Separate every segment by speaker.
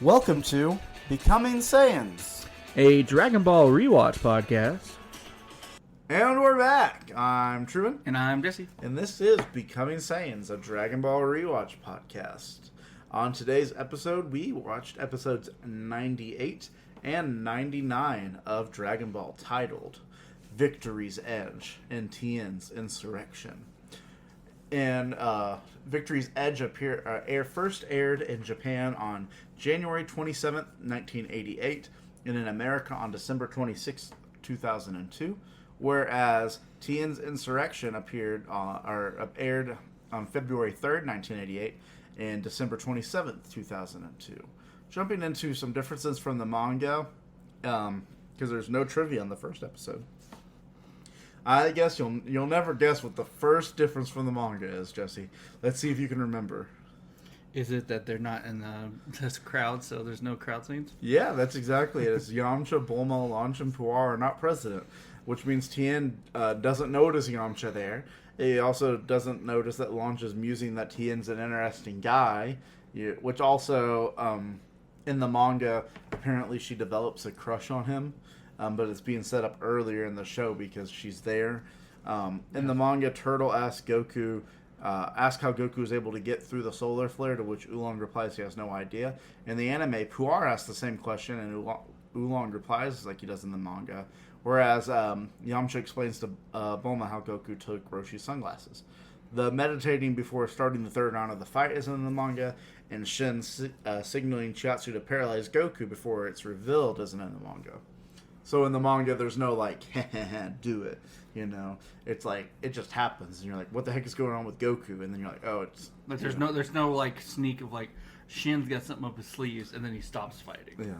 Speaker 1: Welcome to Becoming Saiyans.
Speaker 2: A Dragon Ball rewatch podcast.
Speaker 1: And we're back. I'm Truman.
Speaker 3: And I'm Jesse.
Speaker 1: And this is Becoming Saiyans, a Dragon Ball rewatch podcast. On today's episode, we watched episodes 98 and 99 of Dragon Ball, titled Victory's Edge and Tien's Insurrection. And Victory's Edge first aired in Japan on January 27th, 1988, and in America on December 26th, 2002, whereas Tien's Insurrection aired on February 3rd, 1988, and December 27th, 2002. Jumping into some differences from the manga, because there's no trivia in the first episode. I guess you'll never guess what the first difference from the manga is, Jesse. Let's see if you can remember.
Speaker 3: Is it that they're not in this crowd, so there's no crowd scenes?
Speaker 1: Yeah, that's exactly it. It's Yamcha, Bulma, Launch, and Puar are not present, which means Tien doesn't notice Yamcha there. He also doesn't notice that Launch is musing that Tien's an interesting guy, which also, in the manga, apparently she develops a crush on him. But it's being set up earlier in the show because she's there. In the manga, Turtle asks how Goku is able to get through the solar flare, to which Oolong replies he has no idea. In the anime, Puar asks the same question, and Oolong replies like he does in the manga. Whereas Yamcha explains to Bulma how Goku took Roshi's sunglasses. The meditating before starting the third round of the fight is in the manga, and Shin signaling Chiatsu to paralyze Goku before it's revealed isn't in the manga. So in the manga, there's no like, do it, It's like, it just happens, and you're like, what the heck is going on with Goku? And then you're like, oh, it's...
Speaker 3: Like, there's no like, sneak of, like, Shin's got something up his sleeves, and then he stops fighting.
Speaker 1: Yeah.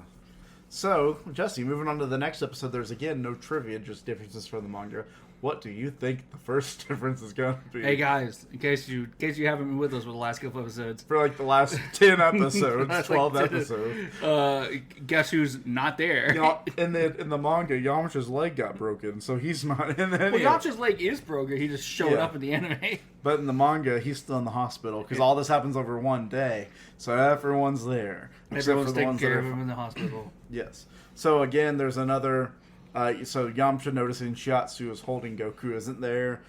Speaker 1: So, Jesse, moving on to the next episode, there's, again, no trivia, just differences from the manga. What do you think the first difference is going to be?
Speaker 3: Hey, guys, in case you haven't been with us for the last couple episodes.
Speaker 1: For, like, the last 10 episodes, 12 episodes.
Speaker 3: Guess who's not there?
Speaker 1: In the manga, Yamcha's leg got broken, so he's not in any.
Speaker 3: Well, Yamcha's leg is broken. He just showed up in the anime.
Speaker 1: But in the manga, he's still in the hospital, because all this happens over one day, so everyone's there.
Speaker 3: Everyone's taking care of him in the hospital.
Speaker 1: Yes. So, again, there's another... so Yamcha noticing Chiatsu is holding Goku isn't there.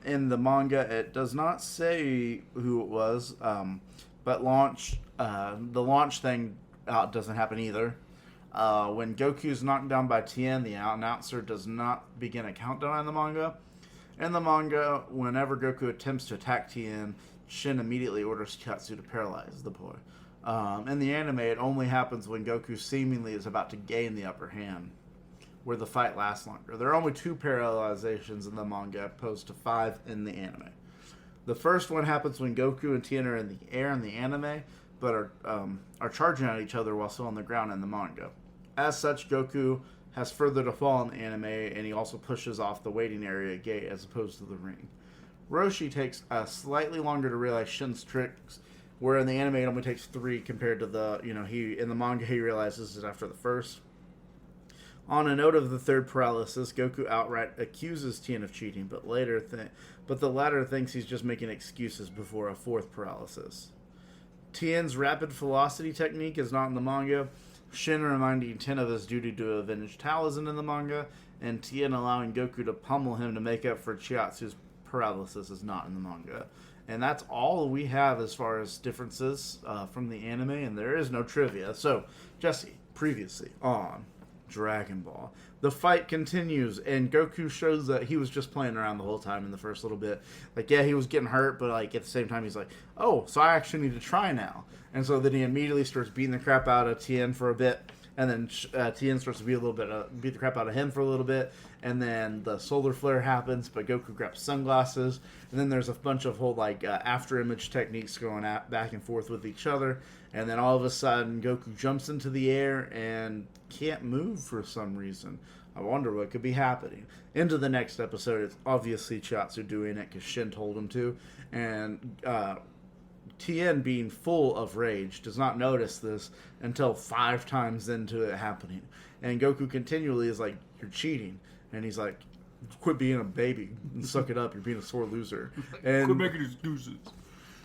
Speaker 1: In the manga, it does not say who it was, but the launch thing doesn't happen either. When Goku's knocked down by Tien, the announcer does not begin a countdown in the manga. In the manga, whenever Goku attempts to attack Tien, Shin immediately orders Chiatsu to paralyze the boy. In the anime, it only happens when Goku seemingly is about to gain the upper hand, where the fight lasts longer. There are only 2 paralyzations in the manga, opposed to 5 in the anime. The first one happens when Goku and Tien are in the air in the anime, but are charging at each other while still on the ground in the manga. As such, Goku has further to fall in the anime, and he also pushes off the waiting area gate as opposed to the ring. Roshi takes slightly longer to realize Shin's tricks, where in the anime it only takes 3 compared to the, in the manga he realizes it after the first. On a note of the third paralysis, Goku outright accuses Tien of cheating, but the latter thinks he's just making excuses before a 4th paralysis. Tien's rapid velocity technique is not in the manga. Shin reminding Tien of his duty to avenge Tao isn't in the manga, and Tien allowing Goku to pummel him to make up for Chiatsu's paralysis is not in the manga. And that's all we have as far as differences from the anime, and there is no trivia. So, Jesse, previously on Dragon Ball. The fight continues, and Goku shows that he was just playing around the whole time in the first little bit. Like, yeah, he was getting hurt, but like at the same time, he's like, oh, so I actually need to try now. And so then he immediately starts beating the crap out of Tien for a bit, and then Tien starts to beat the crap out of him for a little bit, and then the solar flare happens, but Goku grabs sunglasses, and then there's a bunch of whole after image techniques going back and forth with each other, and then all of a sudden Goku jumps into the air and can't move for some reason. I wonder what could be happening. Into the next episode, it's obviously Chiatsu doing it because Shin told him to, and Tien, being full of rage, does not notice this until 5 times into it happening. And Goku continually is like, you're cheating. And he's like, quit being a baby and suck it up. You're being a sore loser. And
Speaker 3: quit making excuses.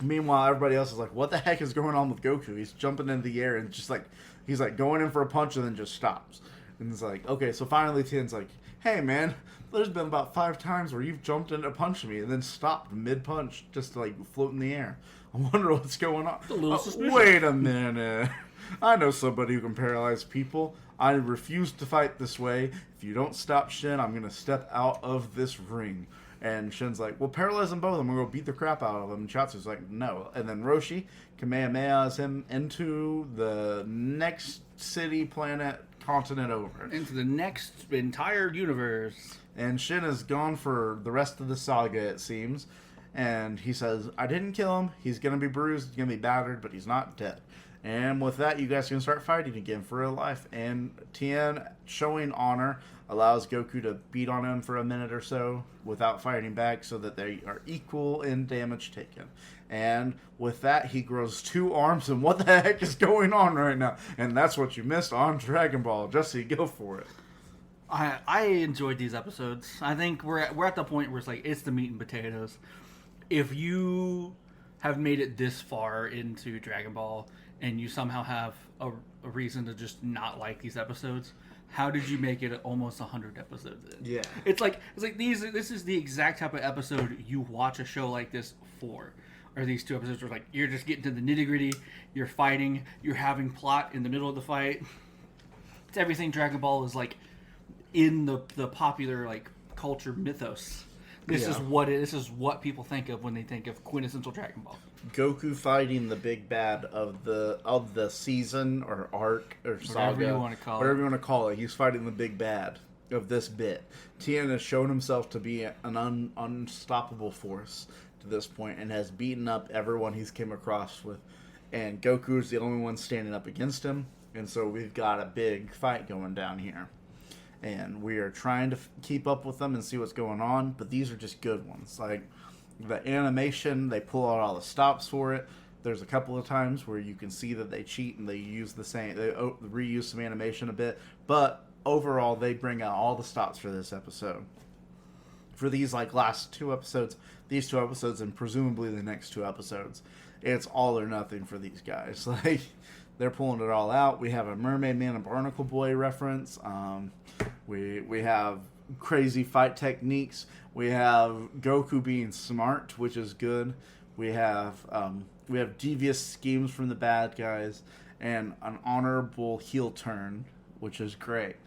Speaker 1: Meanwhile, everybody else is like, what the heck is going on with Goku? He's jumping into the air and just like, he's like going in for a punch and then just stops. And it's like, okay, so finally Tien's like, hey man, there's been about 5 times where you've jumped in to punch me and then stopped mid-punch just to like float in the air. I wonder what's going on.
Speaker 3: A little suspicious.
Speaker 1: Wait a minute. I know somebody who can paralyze people. I refuse to fight this way. If you don't stop Shin, I'm going to step out of this ring. And Shin's like, well, paralyze them both. I'm going to go beat the crap out of them. And Chiatsu's like, no. And then Roshi Kamehamehas him into the next city, planet, continent over.
Speaker 3: Into the next entire universe.
Speaker 1: And Shin is gone for the rest of the saga, it seems. And he says, I didn't kill him. He's going to be bruised. He's going to be battered, but he's not dead. And with that, you guys can start fighting again for real life. And Tien, showing honor, allows Goku to beat on him for a minute or so without fighting back so that they are equal in damage taken. And with that, he grows 2 arms, and what the heck is going on right now? And that's what you missed on Dragon Ball. Jesse, go for it.
Speaker 3: I enjoyed these episodes. I think we're at the point where it's like, it's the meat and potatoes. If you have made it this far into Dragon Ball and you somehow have a reason to just not like these episodes, how did you make it almost 100 episodes in?
Speaker 1: Yeah.
Speaker 3: It's like this is the exact type of episode you watch a show like this for. Or these 2 episodes where like you're just getting to the nitty-gritty, you're fighting, you're having plot in the middle of the fight. It's everything Dragon Ball is like in the popular like culture mythos. This is what people think of when they think of quintessential Dragon Ball.
Speaker 1: Goku fighting the big bad of the season or arc or saga,
Speaker 3: whatever you want to call
Speaker 1: whatever you want to call it. He's fighting the big bad of this bit. Tien has shown himself to be an unstoppable force to this point and has beaten up everyone he's came across with. And Goku is the only one standing up against him. And so we've got a big fight going down here. And we are trying to keep up with them and see what's going on, but these are just good ones. Like, the animation, they pull out all the stops for it. There's a couple of times where you can see that they cheat and they reuse some animation a bit, but overall, they bring out all the stops for this episode. For these, like, last 2 episodes, these 2 episodes, and presumably the next 2 episodes, it's all or nothing for these guys. Like, they're pulling it all out. We have a Mermaid Man and Barnacle Boy reference. We have crazy fight techniques. We have Goku being smart, which is good. We have devious schemes from the bad guys and an honorable heel turn, which is great.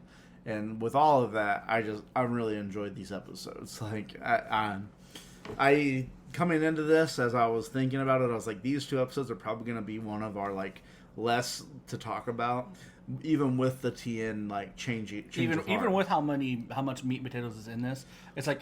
Speaker 1: And with all of that, I really enjoyed these episodes. Like I coming into this, as I was thinking about it, I was like, these 2 episodes are probably going to be one of our like less to talk about, even with the Tien like changing
Speaker 3: even with how much meat and potatoes is in this. It's like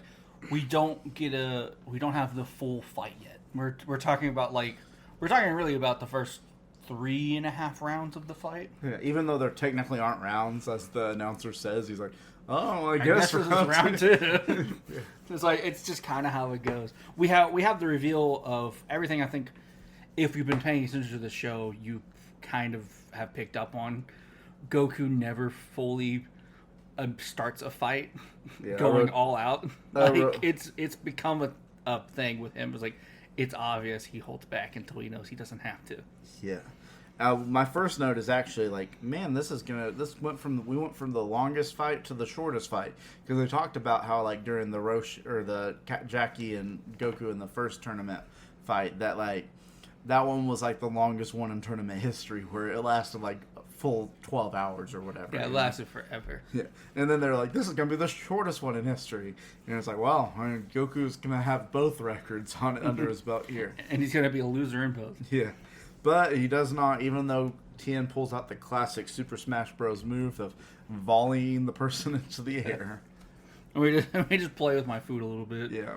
Speaker 3: we don't have the full fight yet. We're talking really about the first 3.5 rounds of the fight.
Speaker 1: Yeah, even though there technically aren't rounds, as the announcer says, he's like, oh, I guess
Speaker 3: this is round 2. It's like, it's just kind of how it goes. We have the reveal of everything. I think if you've been paying attention to the show, you kind of have picked up on. Goku never fully starts a fight, going all out. Like it's become a thing with him. It's like, it's obvious he holds back until he knows he doesn't have to. Yeah.
Speaker 1: My first note is actually like, man, we went from the longest fight to the shortest fight, because we talked about how like during the Roshi or the Jackie and Goku in the first tournament fight that like that one was like the longest one in tournament history, where it lasted like a full 12 hours or whatever.
Speaker 3: Yeah, it lasted forever.
Speaker 1: Yeah, and then they're like, this is gonna be the shortest one in history, and it's like, well, Goku's gonna have both records under his belt here,
Speaker 3: and he's gonna be a loser in both.
Speaker 1: Yeah. But he does not, even though Tien pulls out the classic Super Smash Bros. Move of volleying the person into the air.
Speaker 3: We just play with my food a little bit.
Speaker 1: Yeah.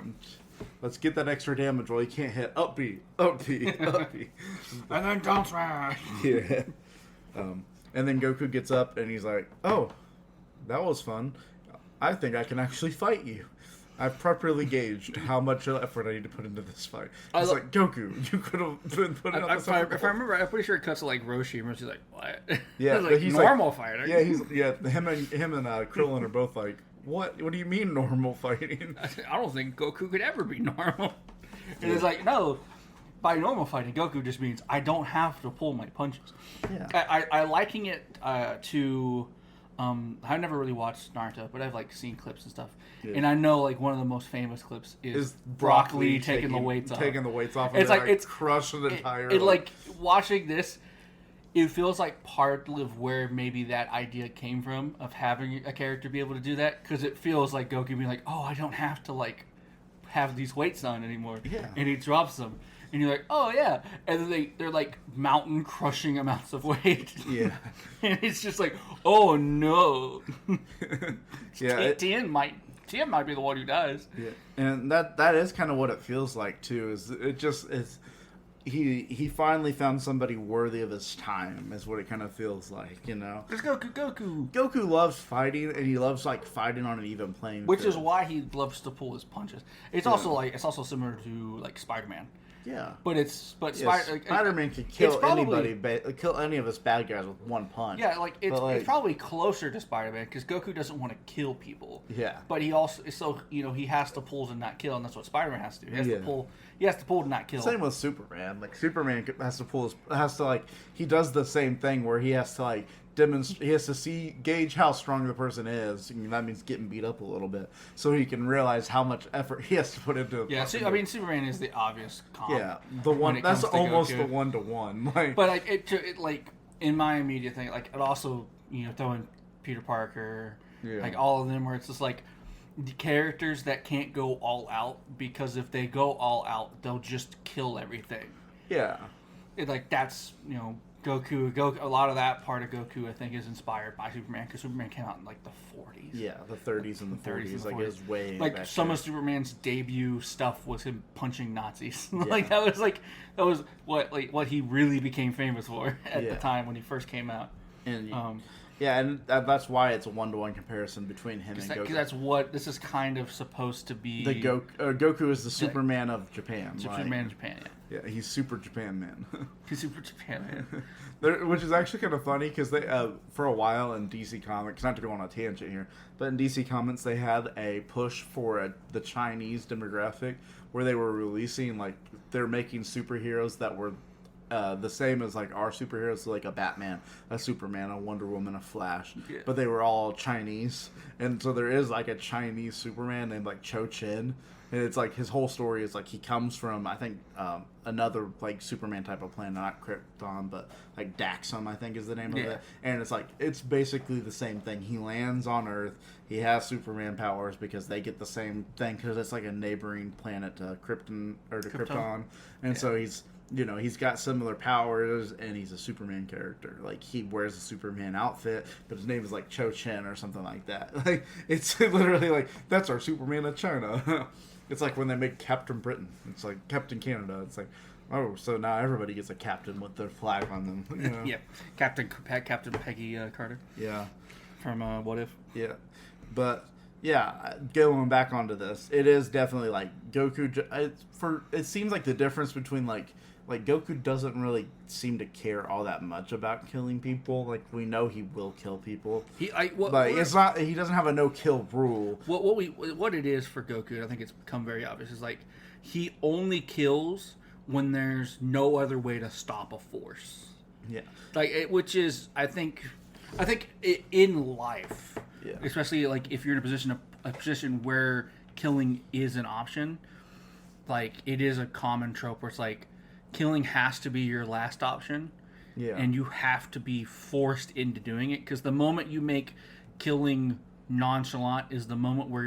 Speaker 1: Let's get that extra damage while you can't hit up B, up B, up B.
Speaker 3: And then down smash.
Speaker 1: Yeah. And then Goku gets up and he's like, oh, that was fun. I think I can actually fight you. I've properly gauged how much effort I need to put into this fight. It's like, Goku, you could have been putting up this effort.
Speaker 3: If I remember, I'm pretty sure it cuts to like Roshi, and Roshi's like, what?
Speaker 1: Yeah,
Speaker 3: like,
Speaker 1: he's
Speaker 3: normal
Speaker 1: like,
Speaker 3: fighter.
Speaker 1: Yeah, him and Krillin are both like, what do you mean normal fighting?
Speaker 3: I don't think Goku could ever be normal. And it's like, no, by normal fighting, Goku just means I don't have to pull my punches.
Speaker 1: Yeah.
Speaker 3: I liking it to. I've never really watched Naruto, but I've like seen clips and stuff, and I know like one of the most famous clips is Broccoli taking the weights off.
Speaker 1: Taking the weights off.
Speaker 3: It's like it's
Speaker 1: crushing the entire.
Speaker 3: It like watching this. It feels like part of where maybe that idea came from of having a character be able to do that, because it feels like Goku being like, oh, I don't have to like have these weights on anymore.
Speaker 1: Yeah.
Speaker 3: And he drops them. And you're like, oh, yeah. And then they're like mountain crushing amounts of weight.
Speaker 1: Yeah.
Speaker 3: And it's just like, oh, no.
Speaker 1: Yeah.
Speaker 3: Tien might be the one who dies.
Speaker 1: Yeah. And that is kind of what it feels like, too. He finally found somebody worthy of his time, is what it kind of feels like, you know?
Speaker 3: There's Goku.
Speaker 1: Goku loves fighting, and he loves, like, fighting on an even playing field.
Speaker 3: Which is why he loves to pull his punches. It's also similar to, like, Spider-Man.
Speaker 1: Yeah.
Speaker 3: Spider-Man
Speaker 1: can kill kill any of his bad guys with one punch.
Speaker 3: Yeah, like it's probably closer to Spider-Man because Goku doesn't want to kill people.
Speaker 1: Yeah.
Speaker 3: But he also he has to pull to not kill, and that's what Spider-Man has to do. He has to pull to not kill.
Speaker 1: Same with Superman. Like Superman has to he does the same thing where he has to like demonstrate. He has to gauge how strong the person is. I mean, that means getting beat up a little bit, so he can realize how much effort he has to put into it.
Speaker 3: Yeah, Superman is the obvious comp.
Speaker 1: Yeah, the one that's almost the 1-to-1. Like,
Speaker 3: but like it like in my immediate thing, like it also throw in Peter Parker, like all of them, where it's just like the characters that can't go all out, because if they go all out, they'll just kill everything.
Speaker 1: Yeah,
Speaker 3: like that's Goku, a lot of that part of Goku, I think, is inspired by Superman, because Superman came out in like the 40s.
Speaker 1: Yeah, the 30s and the 40s. Like, it was way
Speaker 3: like some of Superman's debut stuff was him punching Nazis. Like that was what he really became famous for at the time when he first came out.
Speaker 1: And and that's why it's a 1-to-1 comparison between him and Goku.
Speaker 3: Because that's what this is kind of supposed to be.
Speaker 1: Goku is the Superman of Japan.
Speaker 3: Superman of Japan, yeah.
Speaker 1: Yeah, he's Super Japan Man.
Speaker 3: He's Super Japan Man.
Speaker 1: Which is actually kind of funny because they, for a while in DC Comics, not to go on a tangent here, but in DC Comics they had a push for the Chinese demographic where they were releasing, like, they're making superheroes that were the same as like our superheroes, like a Batman, a Superman, a Wonder Woman, a Flash, but they were all Chinese, and so there is like a Chinese Superman named like Tien, and it's like his whole story is like he comes from, I think, another like Superman type of planet, not Krypton, but like Daxam, I think is the name of it, and it's like it's basically the same thing. He lands on Earth, he has Superman powers because they get the same thing because it's like a neighboring planet to Krypton, and so he's got similar powers, and he's a Superman character. Like, he wears a Superman outfit, but his name is, like, Cho-Chen or something like that. Like, it's literally like, that's our Superman of China. It's like when they make Captain Britain. It's like Captain Canada. It's like, oh, so now everybody gets a captain with their flag on them.
Speaker 3: Yeah, Captain Peggy Carter.
Speaker 1: Yeah.
Speaker 3: From What If.
Speaker 1: Yeah. But... yeah, going back onto this, it is definitely like Goku. It seems like the difference between like Goku doesn't really seem to care all that much about killing people. Like, we know he will kill people, but it's not. He doesn't have a no kill rule.
Speaker 3: What it is for Goku, and I think it's become very obvious, is like he only kills when there's no other way to stop a force. Yeah, which is I think in life. Yeah. Especially like if you're in a position where killing is an option, like it is a common trope where it's like killing has to be your last option, and you have to be forced into doing it, because the moment you make killing nonchalant is the moment where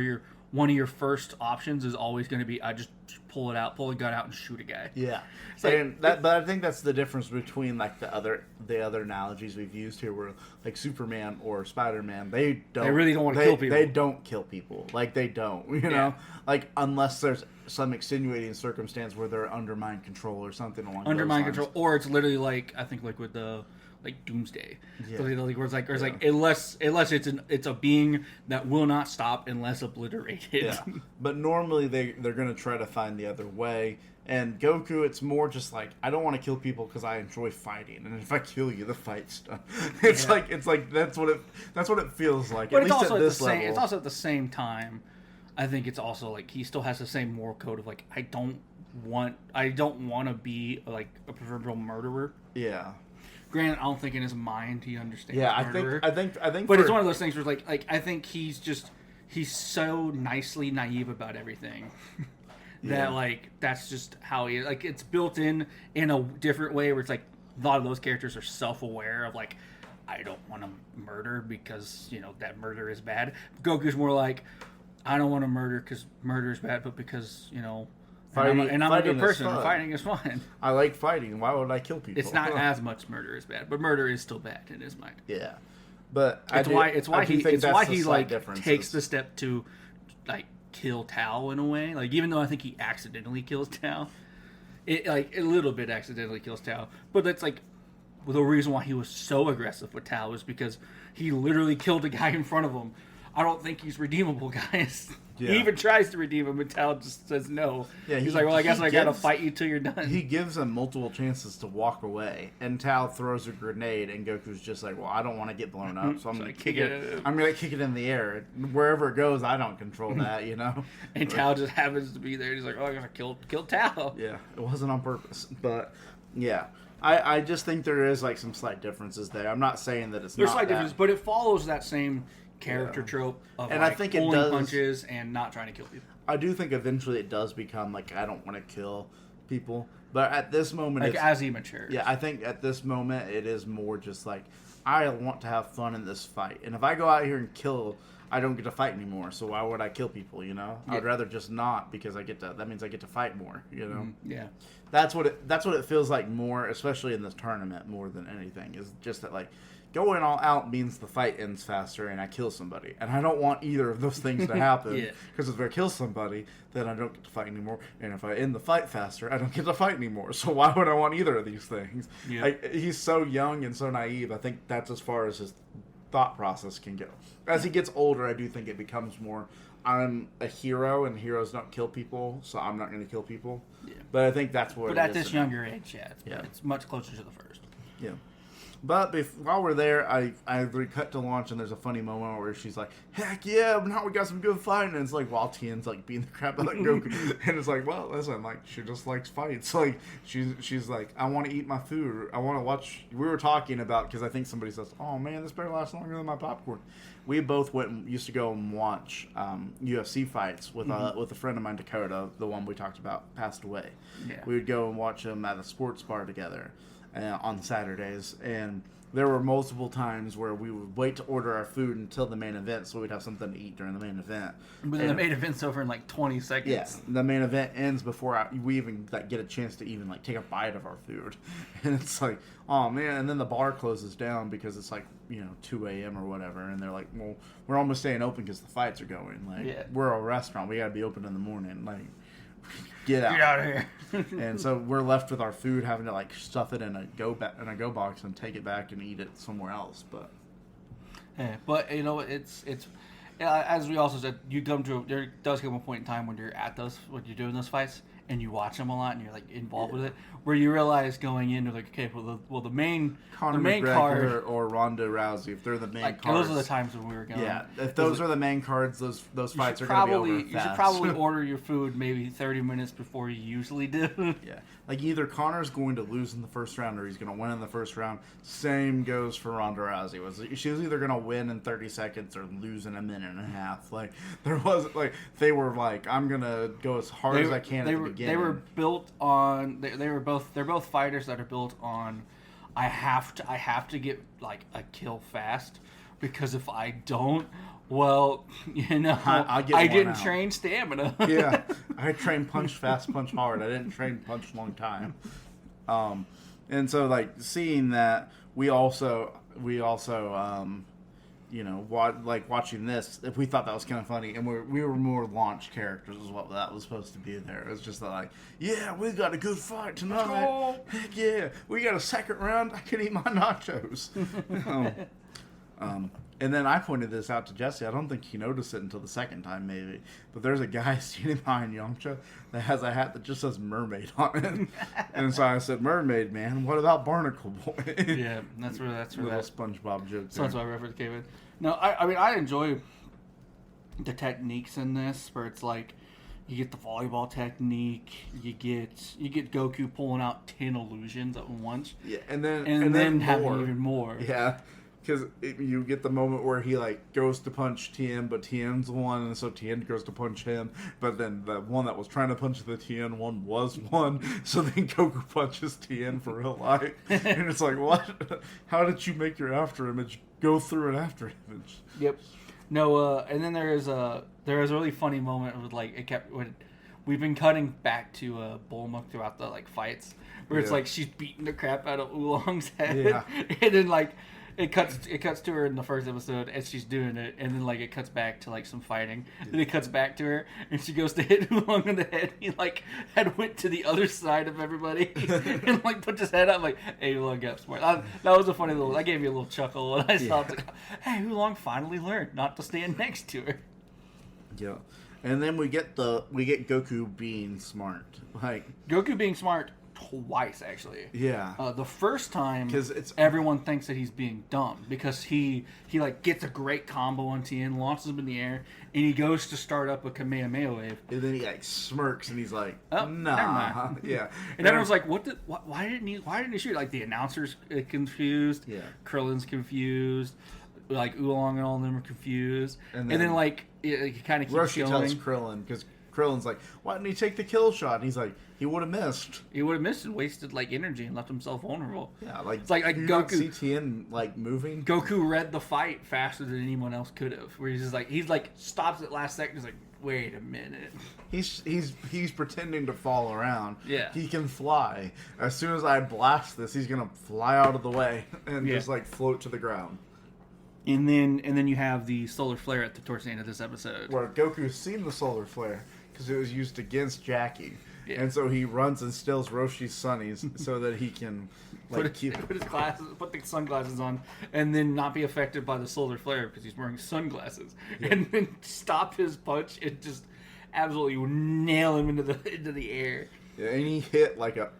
Speaker 3: you're one of your first options is always going to be I just pull the gun out and shoot a guy. Yeah,
Speaker 1: but I think that's the difference between like the other analogies we've used here, where like Superman or Spider-Man, they
Speaker 3: really don't want to kill people.
Speaker 1: They don't kill people, like they don't, know, like unless there's some extenuating circumstance where they're under mind control or something along those lines.
Speaker 3: Or it's literally like I think like with the. Like Doomsday, where it's like unless it's a being that will not stop unless obliterated.
Speaker 1: Yeah, but normally they're gonna try to find the other way. And Goku, it's more just like I don't want to kill people because I enjoy fighting, and if I kill you, the fight's done. It's like that's what it feels like.
Speaker 3: But it's also at this level. It's also at the same time, I think it's also like he still has the same moral code of like I don't don't want to be like a proverbial murderer.
Speaker 1: Yeah.
Speaker 3: Granted, I don't think in his mind he understands.
Speaker 1: Yeah,
Speaker 3: murderer,
Speaker 1: I think.
Speaker 3: But it's one of those things where like I think he's so nicely naive about everything that like that's just how he is. Like it's built in a different way where it's like a lot of those characters are self-aware of like, I don't want to murder because that murder is bad. Goku's more like, I don't want to murder because murder is bad, but because I'm a good person. Fighting is fun.
Speaker 1: I like fighting. Why would I kill people?
Speaker 3: It's not as much murder is bad, but murder is still bad in his mind.
Speaker 1: Yeah, but
Speaker 3: it's why he like takes the step to like kill Tao in a way. Like even though I think he accidentally kills Tao, it like a little bit accidentally kills Tao, but that's like the reason why he was so aggressive with Tao is because he literally killed a guy in front of him. I don't think he's redeemable, guys. Yeah. He even tries to redeem him, and Tao just says no. Yeah, he's like, well, I guess I gotta fight you till you're done.
Speaker 1: He gives him multiple chances to walk away, and Tao throws a grenade, and Goku's just like, well, I don't want to get blown up, so I'm gonna kick it. I'm gonna kick it in the air. Wherever it goes, I don't control that,
Speaker 3: And Tao just happens to be there. He's like, oh, I gotta kill Tao.
Speaker 1: Yeah, it wasn't on purpose, but yeah. I just think there is like some slight differences there. I'm not saying that
Speaker 3: there's slight differences, but it follows that same character trope of
Speaker 1: and
Speaker 3: like
Speaker 1: I think
Speaker 3: pulling
Speaker 1: it does,
Speaker 3: punches and not trying to kill people.
Speaker 1: I do think eventually it does become like I don't want to kill people, but at this moment,
Speaker 3: like as he matures.
Speaker 1: Yeah, I think at this moment it is more just like I want to have fun in this fight, and if I go out here and kill, I don't get to fight anymore. So why would I kill people? Yeah. I'd rather just not because that means I get to fight more.
Speaker 3: Yeah.
Speaker 1: That's what it feels like more, especially in this tournament, more than anything. Is just that like going all out means the fight ends faster and I kill somebody, and I don't want either of those things to happen. Because if I kill somebody, then I don't get to fight anymore, and if I end the fight faster, I don't get to fight anymore. So why would I want either of these things? Yeah. Like, he's so young and so naive. I think that's as far as his thought process can go. As he gets older, I do think it becomes more, I'm a hero and heroes don't kill people, so I'm not going to kill people. Yeah. But I think that's what
Speaker 3: But at this younger age, it's much closer to the first.
Speaker 1: Yeah. But while we're there, I cut to launch, and there's a funny moment where she's like, heck yeah, now we got some good fighting. And it's like, while Tien's like beating the crap out of Goku. And it's like, well, listen, like, she just likes fights. Like, she's like, I want to eat my food. I want to watch. We were talking about, because I think somebody says, oh man, this better last longer than my popcorn. We both used to go and watch UFC fights with a friend of mine, Dakota, the one we talked about, passed away. Yeah. We would go and watch them at a sports bar together. On Saturdays, and there were multiple times where we would wait to order our food until the main event so we'd have something to eat during the main event.
Speaker 3: But the main event's over in like 20 seconds.
Speaker 1: Yeah, the main event ends before we even like get a chance to even like take a bite of our food. And it's like, oh man, and then the bar closes down because it's like 2 a.m. or whatever, and they're like, well, we're almost staying open because the fights are going. Like, we're a restaurant, we gotta be open in the morning. Like, get out of here. And so we're left with our food, having to like stuff it in a go box and take it back and eat it somewhere else. But
Speaker 3: it's as we also said, there does come a point in time when you're doing those fights and you watch them a lot and you're like involved with it, where you realize going into like, okay, well the main
Speaker 1: McGregor
Speaker 3: card
Speaker 1: or Ronda Rousey, if they're the main
Speaker 3: like,
Speaker 1: cards,
Speaker 3: those are the times when we were going.
Speaker 1: Yeah, if those are the main cards, those fights are going to be over fast. You should
Speaker 3: probably order your food maybe 30 minutes before you usually do.
Speaker 1: Yeah, like either Connor's going to lose in the first round or he's going to win in the first round. Same goes for Ronda Rousey. She was either going to win in 30 seconds or lose in a minute and a half. Like there was like they were like, I'm going to go as hard as I can at the beginning.
Speaker 3: They were built on. They're both fighters that are built on. I have to get like a kill fast, because if I don't, well, I didn't train stamina.
Speaker 1: Yeah, I trained punch fast, punch hard. I didn't train punch long time. And so like seeing that, we also watching this, if we thought that was kind of funny, and we were more launch characters is what that was supposed to be there. It was just like, yeah, we got a good fight tonight. Heck yeah, we got a second round. I can eat my nachos. And then I pointed this out to Jesse. I don't think he noticed it until the second time, maybe. But there's a guy standing behind Yamcha that has a hat that just says mermaid on it. And so I said, mermaid, man, what about Barnacle Boy?
Speaker 3: Yeah, that's where that
Speaker 1: SpongeBob joke.
Speaker 3: So that's why I reference came in. No, I mean, I enjoy the techniques in this, where it's like, You get the volleyball technique. You get Goku pulling out 10 illusions at once.
Speaker 1: Yeah, and then
Speaker 3: having
Speaker 1: more.
Speaker 3: even more.
Speaker 1: Yeah, because you get the moment where he like goes to punch Tien, but Tien's one, and so Tien goes to punch him. But then the one that was trying to punch the Tien one was one, so then Goku punches Tien for real life, and it's like, what? How did you make your after image go through an after image?
Speaker 3: Yep. No, and then there is a really funny moment with like we've been cutting back to Bulma throughout the like fights where it's like she's beating the crap out of Oolong's head, and then like it cuts to her in the first episode as she's doing it, and then like it cuts back to like some fighting, and it cuts back to her and she goes to hit Oolong in the head. He like had went to the other side of everybody and like put his head up like, hey, Oolong got smart. That was a funny little. I gave you a little chuckle when I saw it. Like, hey, Oolong finally learned not to stand next to her.
Speaker 1: Yeah, and then we get Goku being smart, like
Speaker 3: Goku being smart twice actually.
Speaker 1: Yeah.
Speaker 3: The first time,
Speaker 1: because
Speaker 3: everyone thinks that he's being dumb because he like gets a great combo on Tien, launches him in the air, and he goes to start up a Kamehameha wave,
Speaker 1: and then he like smirks and he's like,
Speaker 3: oh,
Speaker 1: nah.
Speaker 3: Never mind.
Speaker 1: Yeah.
Speaker 3: And everyone's like, why didn't he shoot? Like the announcers confused.
Speaker 1: Yeah.
Speaker 3: Krillin's confused. Like Oolong and all of them are confused. And then like it kind of keeps
Speaker 1: Roshi
Speaker 3: going.
Speaker 1: tells Krillin, because Krillin's like, why didn't he take the kill shot? And he's like, he would have missed.
Speaker 3: He would have missed and wasted like energy and left himself vulnerable.
Speaker 1: Yeah, like
Speaker 3: it's like
Speaker 1: you
Speaker 3: Goku.
Speaker 1: See Tien like moving.
Speaker 3: Goku read the fight faster than anyone else could have. Where he's like stops at last second. He's like, wait a minute.
Speaker 1: He's pretending to fall around.
Speaker 3: Yeah.
Speaker 1: He can fly. As soon as I blast this, he's gonna fly out of the way and just like float to the ground.
Speaker 3: And then you have the solar flare towards the end of this episode,
Speaker 1: where Goku's seen the solar flare because it was used against Jackie,
Speaker 3: and
Speaker 1: so he runs and steals Roshi's sunnies so that he can like
Speaker 3: put the sunglasses on, and then not be affected by the solar flare because he's wearing sunglasses, and then stop his punch and just absolutely nail him into the air.
Speaker 1: Yeah, and he hit like a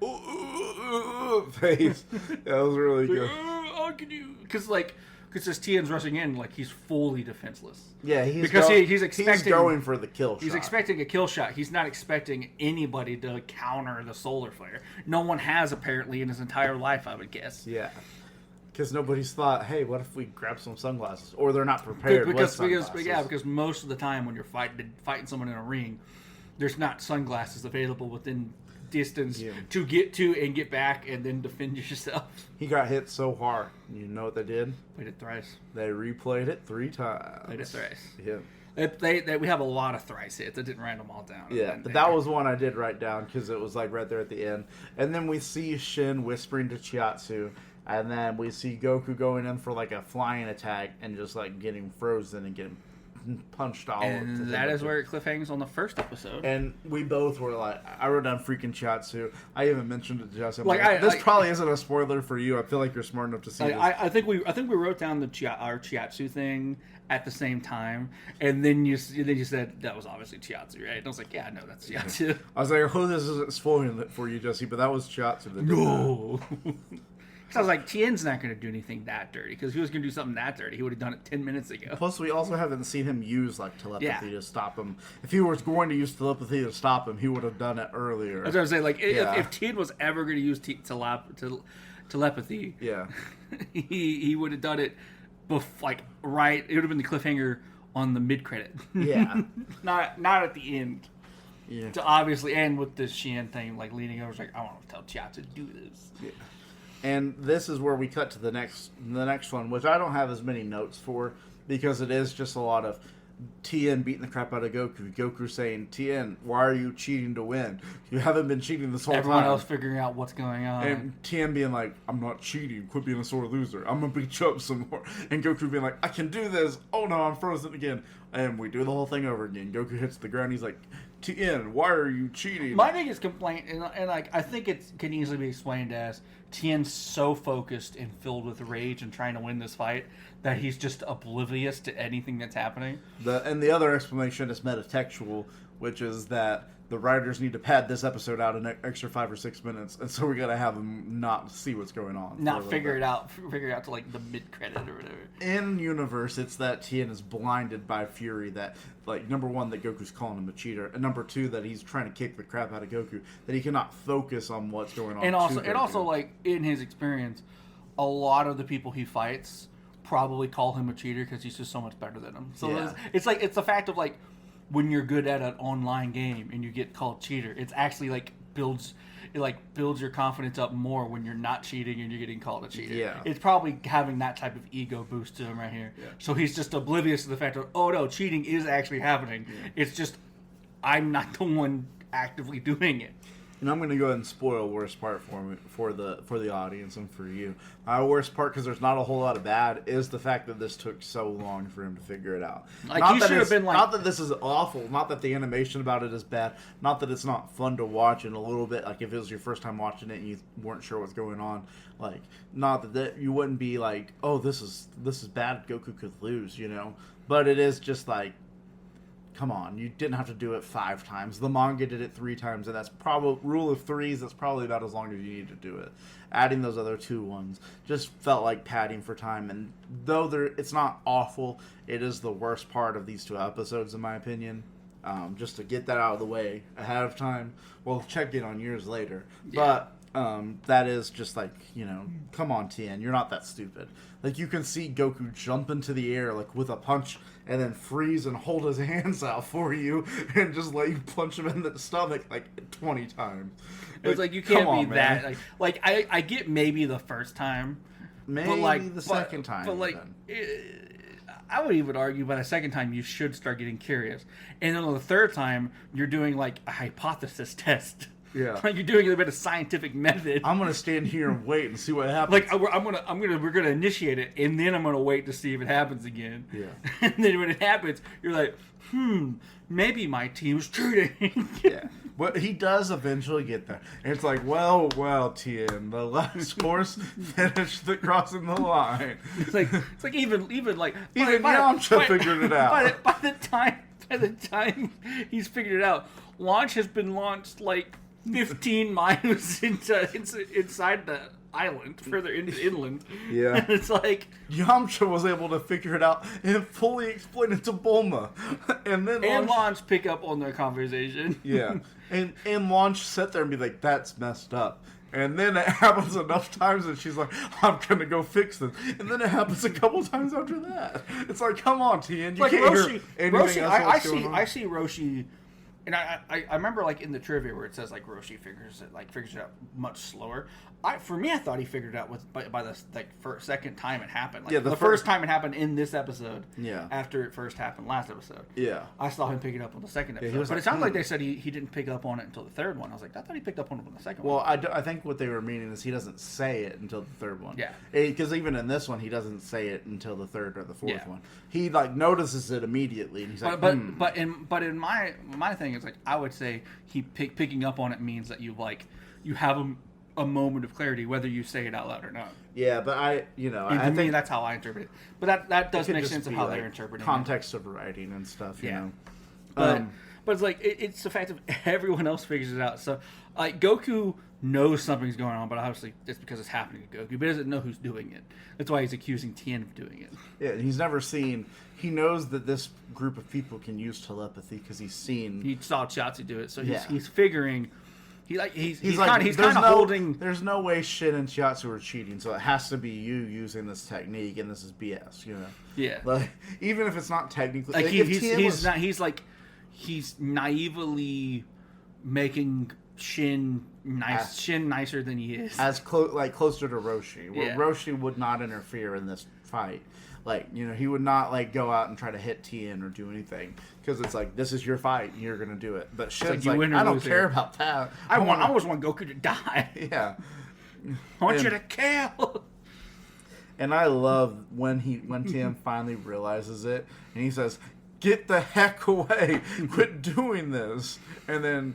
Speaker 1: face. That was really good.
Speaker 3: How can you? Because as Tien's rushing in, like he's fully defenseless.
Speaker 1: Yeah, he's going for the kill shot.
Speaker 3: He's expecting a kill shot. He's not expecting anybody to counter the solar flare. No one has apparently in his entire life, I would guess.
Speaker 1: Yeah, because nobody's thought, hey, what if we grab some sunglasses? Or they're not prepared with sunglasses.
Speaker 3: Because most of the time when you're fighting someone in a ring, there's not sunglasses available within distance to get to and get back and then defend yourself.
Speaker 1: He got hit so hard. You know what they did?
Speaker 3: Played it thrice.
Speaker 1: They replayed it 3 times.
Speaker 3: Played it thrice.
Speaker 1: Yeah.
Speaker 3: We have a lot of thrice hits. I didn't write them all down.
Speaker 1: Yeah, but that was one I did write down because it was like right there at the end. And then we see Shin whispering to Chiatsu, and then we see Goku going in for like a flying attack and just like getting frozen and getting punched all.
Speaker 3: And that is where it cliffhangs on the first episode.
Speaker 1: And we both were like, I wrote down freaking Chiatsu. I even mentioned it to Jesse. This probably isn't a spoiler for you. I feel like you're smart enough to see this.
Speaker 3: I think we wrote down our Chiatsu thing at the same time, and then you said that was obviously Chiatsu, right? And I was like, yeah, no, that's Chiatsu.
Speaker 1: I was like, I hope this isn't spoiling it for you, Jesse, but that was Chiatsu.
Speaker 3: No. Because I was like, Tien's not going to do anything that dirty. Because if he was going to do something that dirty, he would have done it 10 minutes ago.
Speaker 1: Plus, we also haven't seen him use like telepathy to stop him. If he was going to use telepathy to stop him, he would have done it earlier.
Speaker 3: That's what I'm saying. Like, if Tien was ever going to use telepathy, he would have done it right. It would have been the cliffhanger on the mid credit.
Speaker 1: Yeah,
Speaker 3: not at the end.
Speaker 1: Yeah.
Speaker 3: To obviously end with this Shin thing, like leaning over, like I want to tell Chiatsu to do this.
Speaker 1: Yeah. And this is where we cut to the next one, which I don't have as many notes for because it is just a lot of Tien beating the crap out of Goku. Goku saying, Tien, why are you cheating to win? You haven't been cheating this whole time.
Speaker 3: Everyone else figuring out what's going on.
Speaker 1: And Tien being like, I'm not cheating. Quit being a sore loser. I'm going to beat you up some more. And Goku being like, I can do this. Oh no, I'm frozen again. And we do the whole thing over again. Goku hits the ground. He's like, Tien, why are you cheating?
Speaker 3: My biggest complaint, and like I think it can easily be explained as Tien's so focused and filled with rage and trying to win this fight that he's just oblivious to anything that's happening.
Speaker 1: And the other explanation is metatextual, which is that the writers need to pad this episode out an extra 5 or 6 minutes, and so we gotta have them not see what's going on.
Speaker 3: Not figure it out to like the mid-credit or whatever.
Speaker 1: In universe, it's that Tien is blinded by fury that, like, number one, that Goku's calling him a cheater, and number two, that he's trying to kick the crap out of Goku, that he cannot focus on what's going on.
Speaker 3: And also, like, in his experience, a lot of the people he fights probably call him a cheater because he's just so much better than him. So it's the fact of, like, when you're good at an online game and you get called cheater, it's actually builds your confidence up more when you're not cheating and you're getting called a cheater.
Speaker 1: Yeah.
Speaker 3: It's probably having that type of ego boost to him right here.
Speaker 1: Yeah.
Speaker 3: So he's just oblivious to the fact of, oh no, cheating is actually happening. Yeah. It's just I'm not the one actively doing it.
Speaker 1: And I'm going to go ahead and spoil worst part for the audience and for you. My worst part, because there's not a whole lot of bad, is the fact that this took so long for him to figure it out.
Speaker 3: Like, he should have been like...
Speaker 1: Not that this is awful, not that the animation about it is bad, not that it's not fun to watch in a little bit, like if it was your first time watching it and you weren't sure what's going on, like, not that you wouldn't be like, oh, this is bad, Goku could lose, you know? But it is just like, come on, you didn't have to do it 5 times. The manga did it 3 times, and that's probably rule of threes. That's probably about as long as you need to do it. Adding those other 2 ones just felt like padding for time. And though it's not awful, it is the worst part of these 2 episodes, in my opinion. Just to get that out of the way ahead of time. We'll check in on years later, but that is just like, you know, come on, Tien, you're not that stupid. Like, you can see Goku jump into the air, like, with a punch, and then freeze and hold his hands out for you, and just let you punch him in the stomach, like, 20 times.
Speaker 3: It's like, you can't be that. Like, I get maybe the first time.
Speaker 1: Maybe
Speaker 3: but like,
Speaker 1: the second time.
Speaker 3: But, like, I would even argue by the second time you should start getting curious. And then on the third time, you're doing, like, a hypothesis test.
Speaker 1: Yeah,
Speaker 3: like you're doing a bit of scientific method.
Speaker 1: I'm gonna stand here and wait and see what happens.
Speaker 3: Like we're gonna initiate it, and then I'm gonna wait to see if it happens again.
Speaker 1: Yeah,
Speaker 3: and then when it happens, you're like, maybe my team's cheating.
Speaker 1: Yeah, but he does eventually get there. And it's like, well, Tien, the last horse finished crossing the line.
Speaker 3: It's like even
Speaker 1: Yamcha figured it out.
Speaker 3: By the time he's figured it out, launch has been launched like 15 miles inside the island, further inland.
Speaker 1: Yeah.
Speaker 3: And it's like...
Speaker 1: Yamcha was able to figure it out and fully explain it to Bulma. And then
Speaker 3: Launch pick up on their conversation.
Speaker 1: Yeah. And Launch sit there and be like, that's messed up. And then it happens enough times that she's like, I'm going to go fix this. And then it happens a couple times after that. It's like, come on, Tien. You
Speaker 3: like
Speaker 1: can't hear anything else going on.
Speaker 3: I see Roshi... And I remember, like, in the trivia where it says, like, Roshi figures it out much slower. For me, I thought he figured it out by the second time it happened. Like,
Speaker 1: yeah,
Speaker 3: the first time it happened in this episode.
Speaker 1: Yeah.
Speaker 3: After it first happened last episode.
Speaker 1: Yeah.
Speaker 3: I saw him pick it up on the second episode. But it sounds like they said he didn't pick up on it until the third one. I was like, I thought he picked up on it on the second one.
Speaker 1: Well, I think what they were meaning is he doesn't say it until the third one.
Speaker 3: Yeah.
Speaker 1: Because even in this one, he doesn't say it until the third or the fourth one. He, like, notices it immediately, and he's like,
Speaker 3: But in my thing, it's like, I would say he picking up on it means that you have a moment of clarity, whether you say it out loud or not.
Speaker 1: Yeah, but I think
Speaker 3: that's how I interpret it. But that does make sense of how they're interpreting
Speaker 1: context of writing and stuff. You know,
Speaker 3: but it's like it's the fact that everyone else figures it out. So like Goku knows something's going on, but obviously it's because it's happening to Goku. But he doesn't know who's doing it. That's why he's accusing Tien of doing it.
Speaker 1: Yeah, he's never seen. He knows that this group of people can use telepathy because he saw
Speaker 3: Chiaotzu do it. So he's figuring. He's kind of holding.
Speaker 1: There's no way Shin and Chiaotzu are cheating, so it has to be you using this technique, and this is BS. You know.
Speaker 3: Yeah.
Speaker 1: Like, even if it's not technically,
Speaker 3: like he's naively making Shin nicer than he is.
Speaker 1: Closer to Roshi, where Roshi would not interfere in this fight. Like, you know, he would not, like, go out and try to hit Tien or do anything. Because it's like, this is your fight, and you're going to do it. But Shin's like, I don't care about that.
Speaker 3: I always want Goku to die.
Speaker 1: Yeah.
Speaker 3: I want you to kill.
Speaker 1: And I love when Tien finally realizes it, and he says, get the heck away. Quit doing this. And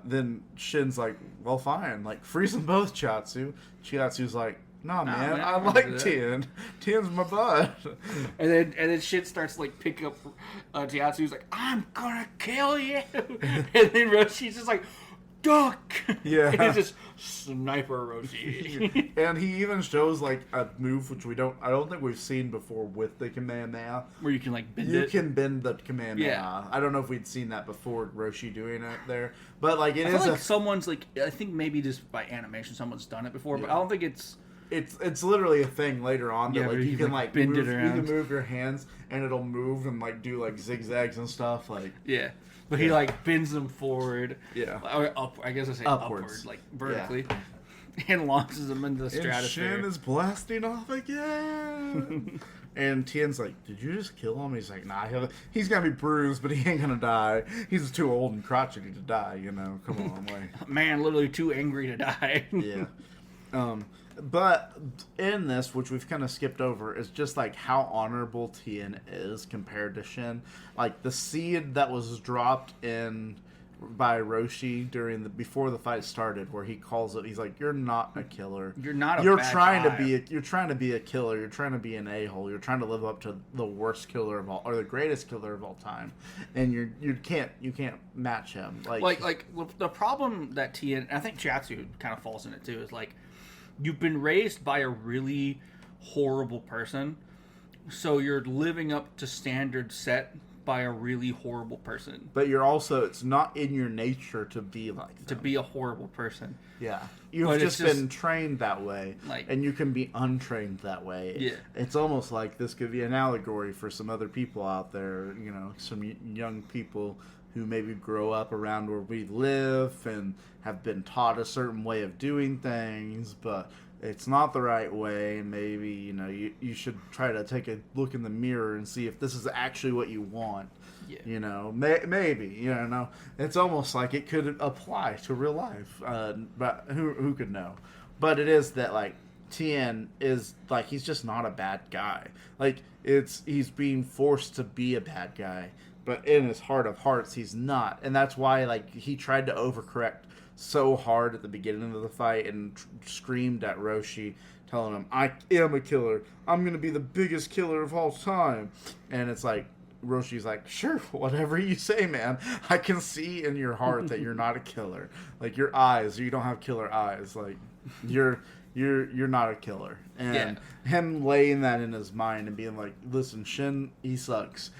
Speaker 1: then Shin's like, well, fine. Like, freeze them both, Chiaotzu. Chiatsu's like, Nah, man,
Speaker 3: man,
Speaker 1: I
Speaker 3: I
Speaker 1: like
Speaker 3: do that."
Speaker 1: Tien. Tien's my bud.
Speaker 3: And then shit starts to like pick up. Chiatsu's like, "I'm gonna kill you," and then Roshi's just like, "Duck!"
Speaker 1: Yeah.
Speaker 3: And it's just sniper Roshi.
Speaker 1: And he even shows like a move which I don't think we've seen before with the Kamehameha.
Speaker 3: Where you can like bend
Speaker 1: You
Speaker 3: it.
Speaker 1: can bend the Kamehameha.
Speaker 3: Yeah.
Speaker 1: I don't know if we'd seen that before, Roshi doing it there, but like it
Speaker 3: I
Speaker 1: is
Speaker 3: feel like someone's like, I think maybe just by animation someone's done it before, but I don't think it's.
Speaker 1: It's literally a thing later on that
Speaker 3: Yeah,
Speaker 1: like
Speaker 3: where
Speaker 1: you can like
Speaker 3: bend
Speaker 1: move,
Speaker 3: it
Speaker 1: you
Speaker 3: around.
Speaker 1: can move your hands and it'll move and like do like zigzags and stuff like
Speaker 3: Yeah. But he like bends them forward.
Speaker 1: Yeah.
Speaker 3: Or up, I guess I say
Speaker 1: Upwards.
Speaker 3: upward, like vertically. And launches them into the
Speaker 1: and
Speaker 3: stratosphere.
Speaker 1: Shin is blasting off again. And Tien's like, "Did you just kill him?" He's like, "Nah, he's gonna be bruised, but he ain't gonna die. He's too old and crotchety to die. You know, come on, like."
Speaker 3: Man, literally too angry to die.
Speaker 1: Yeah. But in this, which we've kind of skipped over, is just like how honorable Tien is compared to Shin. Like the seed that was dropped in by Roshi before the fight started, where he calls it, he's like, "You're not a killer.
Speaker 3: You're not a
Speaker 1: You're
Speaker 3: bad
Speaker 1: trying
Speaker 3: guy."
Speaker 1: to be. You're trying to be a killer. You're trying to be an a-hole. You're trying to live up to the worst killer of all, or the greatest killer of all time, and you can't match him.
Speaker 3: Like the problem that Tien, I think Chiatsu kind of falls in it too, is like, you've been raised by a really horrible person, so you're living up to standards set by a really horrible person.
Speaker 1: But it's not in your nature to be like them.
Speaker 3: To be a horrible person.
Speaker 1: Yeah. You've
Speaker 3: But
Speaker 1: just
Speaker 3: it's
Speaker 1: been trained that way,
Speaker 3: like-
Speaker 1: and you can be untrained that way.
Speaker 3: Yeah.
Speaker 1: It's almost like this could be an allegory for some other people out there, some young people who maybe grow up around where we live and have been taught a certain way of doing things, but it's not the right way. Maybe, you should try to take a look in the mirror and see if this is actually what you want.
Speaker 3: Yeah.
Speaker 1: Maybe, it's almost like it could apply to real life. But who could know? But it is that, like, Tien is, like, he's just not a bad guy. Like, he's being forced to be a bad guy. But in his heart of hearts, he's not. And that's why, like, he tried to overcorrect so hard at the beginning of the fight and screamed at Roshi, telling him, "I am a killer. I'm going to be the biggest killer of all time." And it's like, Roshi's like, "Sure, whatever you say, man. I can see in your heart that you're not a killer. Like, your eyes, you don't have killer eyes. Like, you're not a killer." And him laying that in his mind and being like, "Listen, Shin, he sucks.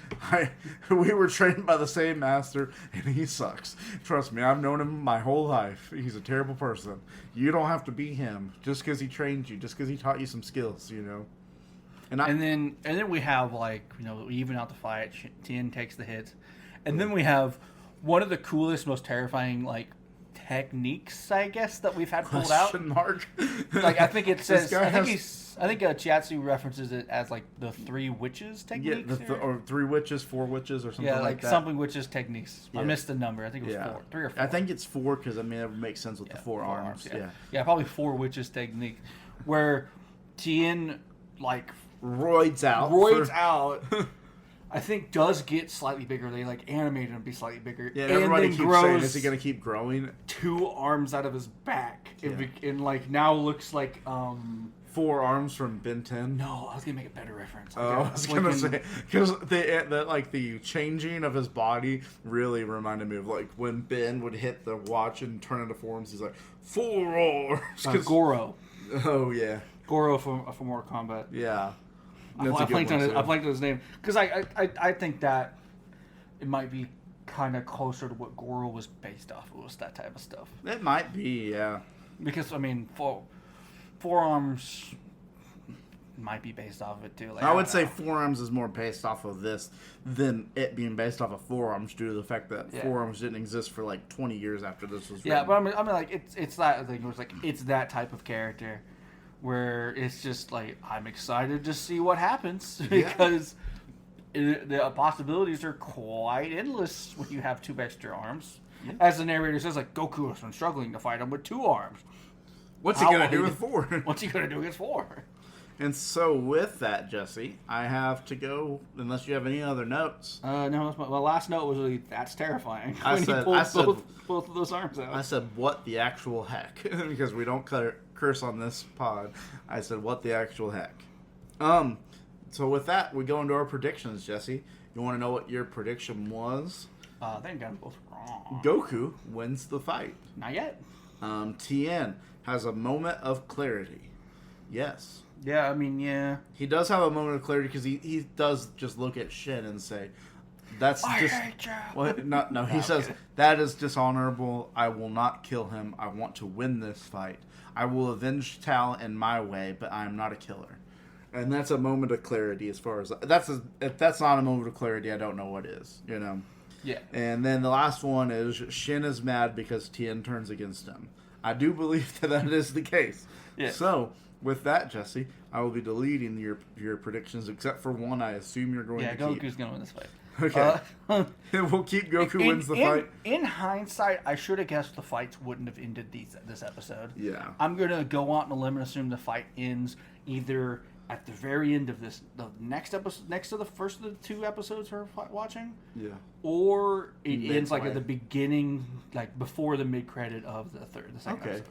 Speaker 1: We were trained by the same master, and he sucks. Trust me, I've known him my whole life. He's a terrible person. You don't have to be him just because he trained you, just because he taught you some skills, And
Speaker 3: then we have, like, we even out the fight. Tien takes the hits, and then we have one of the coolest, most terrifying, like, techniques, I guess, that we've had pulled out.
Speaker 1: Question mark.
Speaker 3: Like, I think it says.
Speaker 1: guy
Speaker 3: I think Chiatsu references it as like the three witches techniques.
Speaker 1: Yeah, or 3 witches, 4 witches, or something
Speaker 3: yeah,
Speaker 1: like that.
Speaker 3: something witches techniques. I
Speaker 1: Yeah.
Speaker 3: missed the number. I think it was 4, 3 or 4.
Speaker 1: I think it's 4 because it would make sense with the 4 arms.
Speaker 3: Yeah, probably 4 witches technique, where Tien like
Speaker 1: roids out.
Speaker 3: out. I think does get slightly bigger. They like animated him to be slightly bigger.
Speaker 1: Yeah,
Speaker 3: and
Speaker 1: everybody
Speaker 3: then
Speaker 1: keeps
Speaker 3: grows
Speaker 1: saying, "Is he going to keep growing?"
Speaker 3: 2 arms out of his back,
Speaker 1: Yeah.
Speaker 3: and like now looks like
Speaker 1: 4 arms from Ben 10.
Speaker 3: No, I was gonna make a better reference.
Speaker 1: Oh, I was gonna say because the changing of his body really reminded me of like when Ben would hit the watch and turn into forms. He's like 4 arms.
Speaker 3: Goro.
Speaker 1: Oh yeah,
Speaker 3: Goro from Mortal Kombat.
Speaker 1: yeah.
Speaker 3: I blanked on his name because I think that it might be kind of closer to what Goro was based off of, was that type of stuff.
Speaker 1: It might be, yeah.
Speaker 3: Because I mean, forearms might be based off of it too. Like,
Speaker 1: I would say forearms is more based off of this than it being based off of forearms due to the fact that forearms didn't exist for like 20 years after this was written.
Speaker 3: Yeah, but I mean like it's that thing where it's like it's that type of character where it's just like I'm excited to see what happens because the possibilities are quite endless when you have 2 extra arms. Yeah. As the narrator says, like Goku has been struggling to fight him with 2 arms.
Speaker 1: What's he gonna do with 4?
Speaker 3: What's he gonna do against 4?
Speaker 1: And so with that, Jesse, I have to go, unless you have any other notes.
Speaker 3: No, that's my last note was really, that's terrifying.
Speaker 1: I
Speaker 3: When
Speaker 1: said-
Speaker 3: he pulled
Speaker 1: I said-
Speaker 3: both of those arms out.
Speaker 1: I said, what the actual heck? Because we don't curse on this pod. I said, what the actual heck? So with that, we go into our predictions, Jesse. You want to know what your prediction was?
Speaker 3: They got them both wrong.
Speaker 1: Goku wins the fight.
Speaker 3: Not yet.
Speaker 1: Tien has a moment of clarity. Yes.
Speaker 3: Yeah, I mean, yeah.
Speaker 1: He does have a moment of clarity because he does just look at Shin and say, "That's
Speaker 3: I
Speaker 1: just
Speaker 3: hate you."
Speaker 1: what." No, he says
Speaker 3: kidding.
Speaker 1: that is dishonorable. I will not kill him. I want to win this fight. I will avenge Tal in my way, but I am not a killer. And that's a moment of clarity. As far as if that's not a moment of clarity, I don't know what is. You know.
Speaker 3: Yeah.
Speaker 1: And then the last one is Shin is mad because Tien turns against him. I do believe that is the case.
Speaker 3: Yeah.
Speaker 1: So, with that, Jesse, I will be deleting your predictions, except for one I assume you're going to keep.
Speaker 3: Goku's going to win this fight.
Speaker 1: Okay. We'll keep Goku wins the fight.
Speaker 3: In hindsight, I should have guessed the fights wouldn't have ended this episode.
Speaker 1: Yeah.
Speaker 3: I'm going to go out on a limb and assume the fight ends either at the very end of the next episode, next to the first of the two episodes we're watching,
Speaker 1: Yeah.
Speaker 3: or it ends like
Speaker 1: Midway.
Speaker 3: at the beginning, like before the mid-credit of the second
Speaker 1: Okay.
Speaker 3: episode.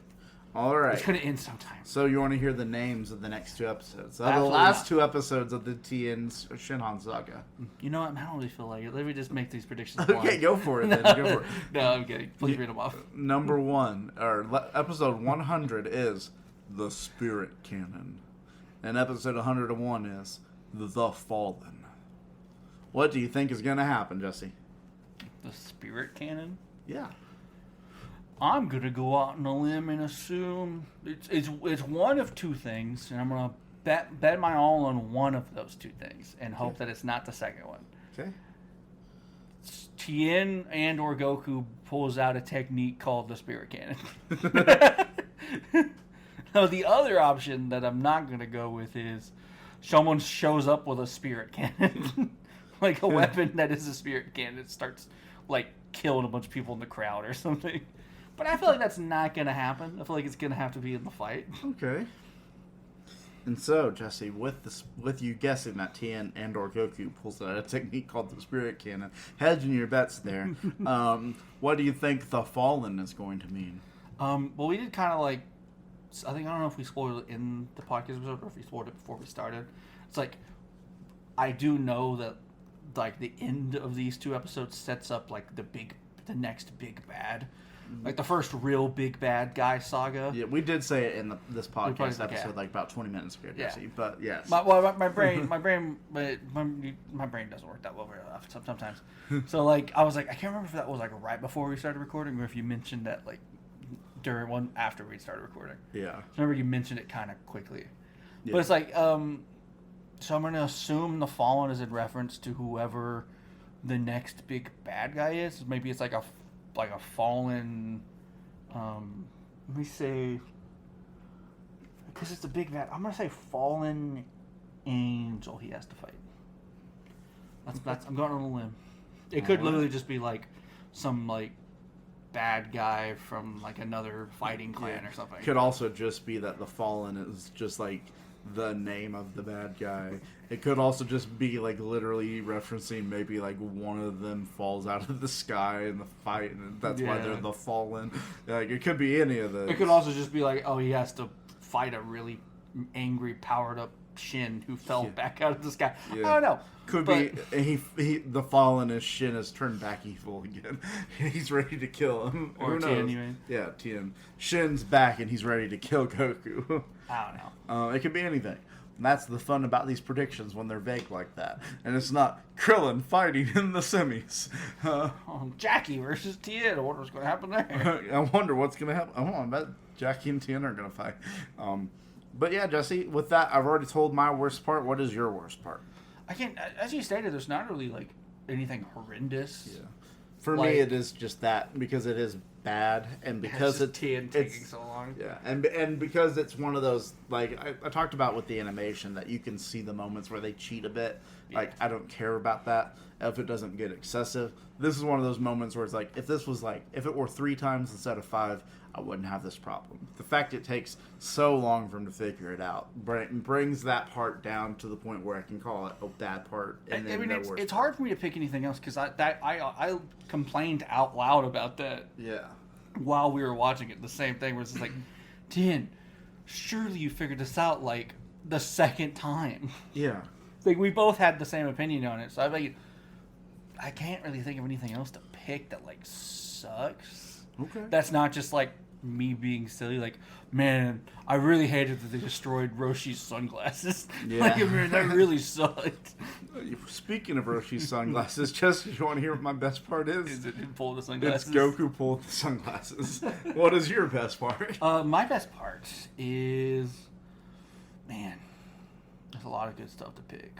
Speaker 1: All right.
Speaker 3: It's going to end sometime.
Speaker 1: So you want to hear the names of the next two episodes? The
Speaker 3: Absolutely
Speaker 1: last
Speaker 3: not.
Speaker 1: two episodes of the Tien Shinhan saga.
Speaker 3: You know what? I don't really feel like it. Let me just make these predictions.
Speaker 1: Okay,
Speaker 3: blind.
Speaker 1: go for it then. Go for it.
Speaker 3: No, I'm kidding. Please read them off.
Speaker 1: Number one, or episode 100 is The Spirit Canon. And episode 101 is The Fallen. What do you think is going to happen, Jesse?
Speaker 3: The spirit cannon.
Speaker 1: Yeah.
Speaker 3: I'm gonna go out on a limb and assume it's one of two things, and I'm gonna bet my all on one of those two things, and hope that it's not the second one.
Speaker 1: Okay.
Speaker 3: Tien and or Goku pulls out a technique called the spirit cannon. Now the other option that I'm not gonna go with is someone shows up with a spirit cannon, like a weapon that is a spirit cannon. It starts like killing a bunch of people in the crowd or something. But I feel like that's not going to happen. I feel like it's going to have to be in the fight.
Speaker 1: Okay. And so, Jesse, with you guessing that Tien and or Goku pulls out a technique called the Spirit Cannon, hedging your bets there, what do you think the Fallen is going to mean?
Speaker 3: Well, we did kind of like, I don't know if we spoiled it in the podcast episode or if we spoiled it before we started. It's like, I do know that like the end of these two episodes sets up like the next big bad. Like the first real big bad guy saga.
Speaker 1: Yeah, we did say it in this
Speaker 3: probably
Speaker 1: podcast
Speaker 3: did,
Speaker 1: episode
Speaker 3: yeah.
Speaker 1: like about 20 minutes ago, Jesse.
Speaker 3: Yeah.
Speaker 1: But yes.
Speaker 3: My brain doesn't work that well very often sometimes. So like I was like, I can't remember if that was like right before we started recording or if you mentioned that like during one after we started recording.
Speaker 1: Yeah.
Speaker 3: I remember you mentioned it kind of quickly.
Speaker 1: Yeah.
Speaker 3: But it's like, so I'm going to assume the Fallen is in reference to whoever the next big bad guy is. Maybe it's like a fallen, let me say, because it's a big bad, I'm going to say fallen angel he has to fight. That's I'm going on a limb. It could literally just be like some like bad guy from like another fighting clan or something.
Speaker 1: Could also just be that the Fallen is just like the name of the bad guy. It could also just be like literally referencing maybe like one of them falls out of the sky in the fight and that's why they're the Fallen. Like it could be any of those.
Speaker 3: It could also just be like, oh, he has to fight a really angry, powered up Shin who fell back out of the sky.
Speaker 1: Yeah.
Speaker 3: I don't know.
Speaker 1: Could be he the Fallen is Shin has turned back evil again. He's ready to kill him.
Speaker 3: Or
Speaker 1: Who
Speaker 3: Tien,
Speaker 1: knows?
Speaker 3: you mean?
Speaker 1: Yeah, Tien. Shin's back and he's ready to kill Goku.
Speaker 3: I don't know.
Speaker 1: It could be anything. And that's the fun about these predictions when they're vague like that. And it's not Krillin fighting in the semis.
Speaker 3: Jackie versus Tien. I wonder what's going to happen there.
Speaker 1: I wonder what's going to happen. Oh, I bet Jackie and Tien are going to fight. But yeah, Jesse, with that, I've already told my worst part. What is your worst part?
Speaker 3: I can't, as you stated, there's not really like anything horrendous.
Speaker 1: Yeah. For
Speaker 3: Like-
Speaker 1: me, it is just that because it is bad and because
Speaker 3: it's Tien taking
Speaker 1: it's
Speaker 3: so long.
Speaker 1: yeah, and because it's one of those like I talked about with the animation that you can see the moments where they cheat a bit.
Speaker 3: Yeah.
Speaker 1: Like I don't care about that, if it doesn't get excessive. This is one of those moments where it's like, if it were 3 times instead of 5, I wouldn't have this problem. The fact it takes so long for him to figure it out brings that part down to the point where I can call it a bad part. And
Speaker 3: I
Speaker 1: then
Speaker 3: mean, it's hard for me to pick anything else because I complained out loud about that.
Speaker 1: Yeah.
Speaker 3: While we were watching it, the same thing where it's just like, Tien, surely you figured this out like the second time.
Speaker 1: Yeah.
Speaker 3: Like we both had the same opinion on it, so I can't really think of anything else to pick that like sucks.
Speaker 1: Okay.
Speaker 3: That's not just like me being silly. Like, man, I really hated that they destroyed Roshi's sunglasses.
Speaker 1: Yeah.
Speaker 3: Like, I mean, that really sucked.
Speaker 1: Speaking of Roshi's sunglasses, Jesse, you want to hear what my best part is?
Speaker 3: Is it him pull the sunglasses?
Speaker 1: It's Goku pulled the sunglasses. What is your best part?
Speaker 3: My best part is, man, there's a lot of good stuff to pick.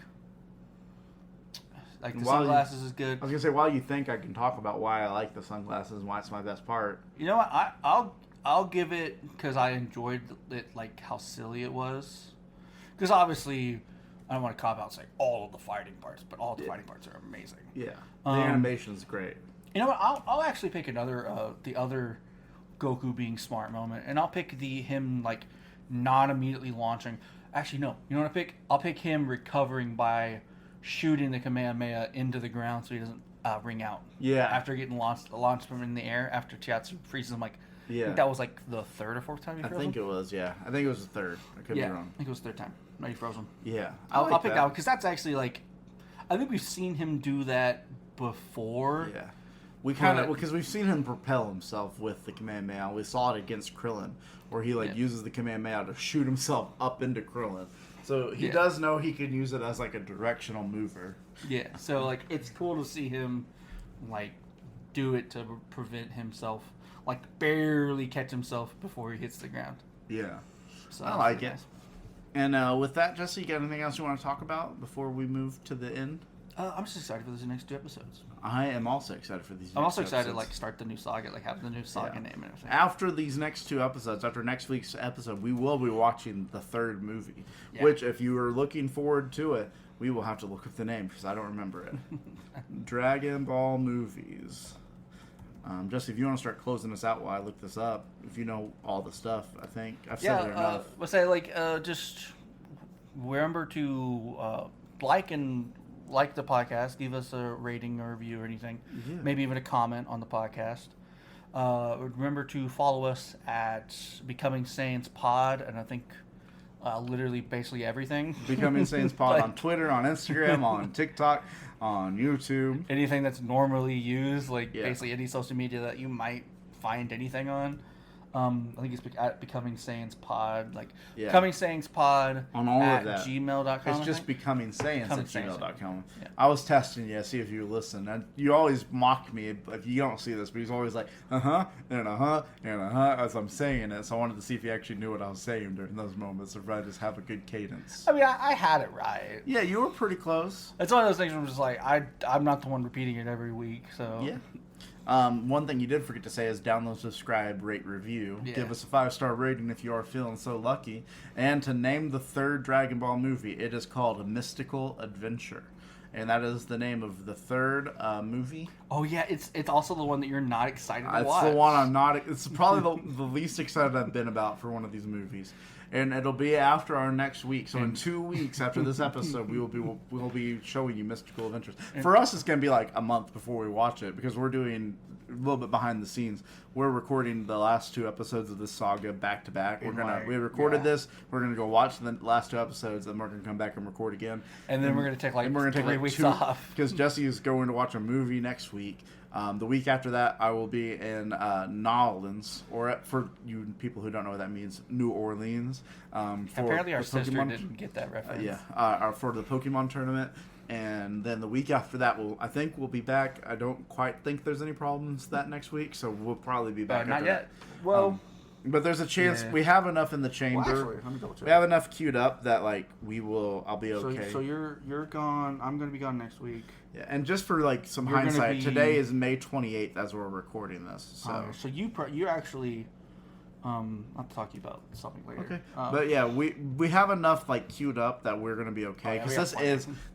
Speaker 3: Like the sunglasses is good.
Speaker 1: I was gonna say, while you think, I can talk about why I like the sunglasses and why it's my best part.
Speaker 3: You know what? I'll give it because I enjoyed it, like how silly it was. Because obviously, I don't want to cop out and say all of the fighting parts, but all the fighting parts are amazing.
Speaker 1: Yeah, the animation's great.
Speaker 3: You know what? I'll actually pick another the other Goku being smart moment, and I'll pick him like not immediately launching. Actually, no. You know what I pick? I'll pick him recovering by shooting the Kamehameha into the ground so he doesn't ring out.
Speaker 1: Yeah.
Speaker 3: After getting launched from in the air, after Chiatsu freezes him, like,
Speaker 1: yeah.
Speaker 3: I think that was like the 3rd or 4th time you froze him?
Speaker 1: I think it was, yeah. I think it was the 3rd. I could be wrong.
Speaker 3: I think it was the 3rd time. No, you froze him.
Speaker 1: Yeah.
Speaker 3: I'll pick that one because that's actually like, I think we've seen him do that before.
Speaker 1: Yeah. We kind of, because we've seen him propel himself with the Kamehameha. We saw it against Krillin, where he uses the Kamehameha to shoot himself up into Krillin. So he does know he can use it as like a directional mover.
Speaker 3: Yeah, so like it's cool to see him like do it to prevent himself, like barely catch himself before he hits the ground.
Speaker 1: Yeah,
Speaker 3: so
Speaker 1: I like it. Nice. And with that, Jesse, you got anything else you want to talk about before we move to the end?
Speaker 3: I'm just excited for these next 2 episodes.
Speaker 1: I am also excited for these.
Speaker 3: I'm also excited to like start the new saga, like have the new saga name and everything.
Speaker 1: After these next 2 episodes, after next week's episode, we will be watching the 3rd movie. Which, if you are looking forward to it, we will have to look up the name because I don't remember it. Dragon Ball movies. Jesse, if you want to start closing us out while I look this up, if you know all the stuff, I think I've said it enough.
Speaker 3: Let's say just remember to like the podcast, give us a rating or review or anything, maybe even a comment on the podcast. Remember to follow us at Becoming Saiyans Pod, and I think literally basically everything.
Speaker 1: Becoming Saiyans Pod on Twitter, on Instagram, on TikTok, on YouTube.
Speaker 3: Anything that's normally used, basically any social media that you might find anything on. I think it's at Becoming Saiyans Pod, Becoming Saiyans Pod
Speaker 1: on all
Speaker 3: at
Speaker 1: of that.
Speaker 3: gmail.com.
Speaker 1: It's just Becoming Saiyans at gmail.com.
Speaker 3: Yeah.
Speaker 1: I was testing you, see if you listen. And you always mock me if you don't see this, but he's always like, and as I'm saying it. So I wanted to see if he actually knew what I was saying during those moments, or if I just have a good cadence.
Speaker 3: I mean, I had it right.
Speaker 1: Yeah, you were pretty close.
Speaker 3: It's one of those things where I'm just like, I'm not the one repeating it every week, so.
Speaker 1: Yeah. One thing you did forget to say is download, subscribe, rate, review.
Speaker 3: Yeah.
Speaker 1: Give us a 5-star rating if you are feeling so lucky. And to name the 3rd Dragon Ball movie, it is called A Mystical Adventure. And that is the name of the 3rd movie.
Speaker 3: Oh, yeah, it's also the one that you're not excited to watch.
Speaker 1: It's the one I'm not... It's probably the least excited I've been about for one of these movies. And it'll be after our next week. So in 2 weeks after this episode, we'll be showing you Mystical Adventures. For us, it's going to be like a month before we watch it because we're doing a little bit behind the scenes. We're recording the last 2 episodes of this saga back to back. We recorded this. We're gonna go watch the last 2 episodes, and we're gonna come back and record again.
Speaker 3: And then we're gonna take 3 weeks off
Speaker 1: because Jesse is going to watch a movie next week. The week after that, I will be in Nolans, or for you people who don't know what that means, New Orleans.
Speaker 3: Apparently, our sister didn't get that reference.
Speaker 1: For the Pokemon tournament. And then the week after that, I think we'll be back. I don't quite think there's any problems that next week, so we'll probably be back.
Speaker 3: Not yet.
Speaker 1: That. Well, but there's a chance we have enough in the chamber.
Speaker 3: Well, actually, let me double check.
Speaker 1: We have enough queued up that I'll be okay.
Speaker 3: So you're gone. I'm gonna be gone next week.
Speaker 1: Yeah, and just for some hindsight, today is May 28th as we're recording this. So
Speaker 3: you actually I'll talk to you about something later.
Speaker 1: Okay, but yeah, we have enough like queued up that we're gonna be okay because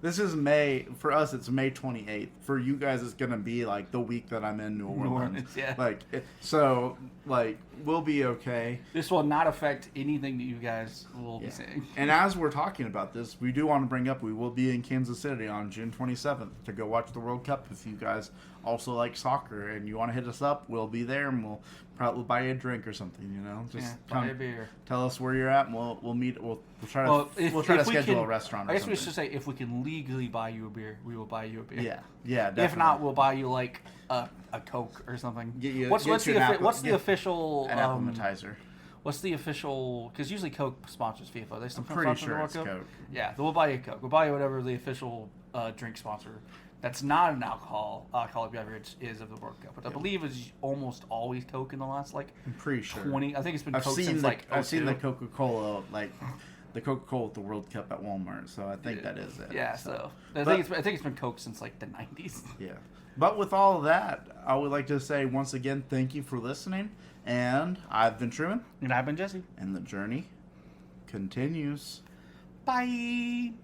Speaker 1: this is May for us. It's May 28th. For you guys, it's gonna be like the week that I'm in New Orleans.
Speaker 3: Yeah.
Speaker 1: Like we'll be okay.
Speaker 3: This will not affect anything that you guys will be saying.
Speaker 1: And as we're talking about this, we do want to bring up we will be in Kansas City on June 27th to go watch the World Cup. If you guys also like soccer and you want to hit us up, we'll be there and we'll probably buy you a drink or something. You know, just
Speaker 3: buy a beer.
Speaker 1: Tell us where you're at, and we'll meet. We'll try to schedule a restaurant.
Speaker 3: I guess we should say if we can legally buy you a beer, we will buy you a beer.
Speaker 1: Yeah, definitely.
Speaker 3: If not, we'll buy you like a Coke or something.
Speaker 1: What's
Speaker 3: the official
Speaker 1: an appetizer?
Speaker 3: What's the official? Because usually Coke sponsors FIFA. They still
Speaker 1: I'm pretty sure it's Coke.
Speaker 3: Yeah, we'll buy you a Coke. We'll buy you whatever the official drink sponsor. That's not an alcoholic beverage is of the World Cup, but I believe is almost always Coke in the last I'm
Speaker 1: pretty sure
Speaker 3: 20. I think it's been Coke since
Speaker 1: I've seen the Coca-Cola the Coca-Cola with the World Cup at Walmart, so I think that is it.
Speaker 3: Yeah, I think it's been Coke since the 90s.
Speaker 1: Yeah, but with all of that, I would like to say once again thank you for listening, and I've been Truman,
Speaker 3: And I've been Jesse,
Speaker 1: and the journey continues.
Speaker 3: Bye.